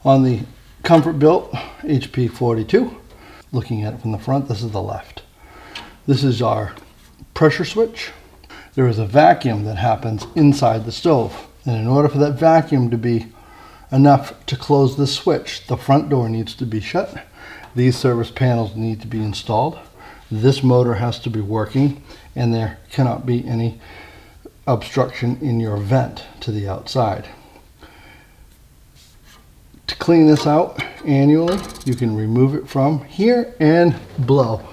On the Comfort-Bilt HP42, looking at it from the front, this is the left. This is our pressure switch. There is a vacuum that happens inside the stove, and in order for that vacuum to be enough to close this switch, the front door needs to be shut. These service panels need to be installed. This motor has to be working, and there cannot be any obstruction in your vent to the outside. To clean this out annually, you can remove it from here and blow.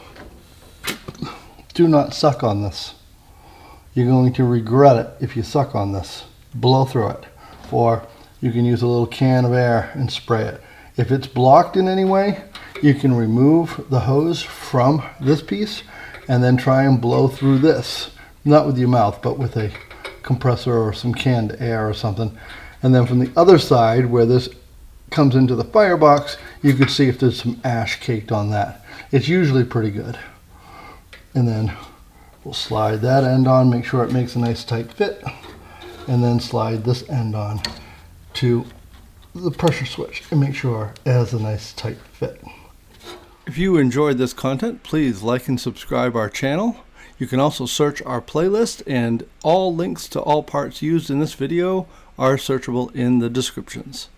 Do not suck on this. You're going to regret it if you suck on this. Blow through it. Or you can use a little can of air and spray it. If it's blocked in any way, you can remove the hose from this piece and then try and blow through this. Not with your mouth, but with a compressor or some canned air or something. And then from the other side, where this comes into the firebox, you could see if there's some ash caked on that. It's usually pretty good. And then we'll slide that end on, make sure it makes a nice tight fit, and then slide this end on to the pressure switch and make sure it has a nice tight fit. If you enjoyed this content, please like and subscribe our channel. You can also search our playlist, and all links to all parts used in this video are searchable in the descriptions.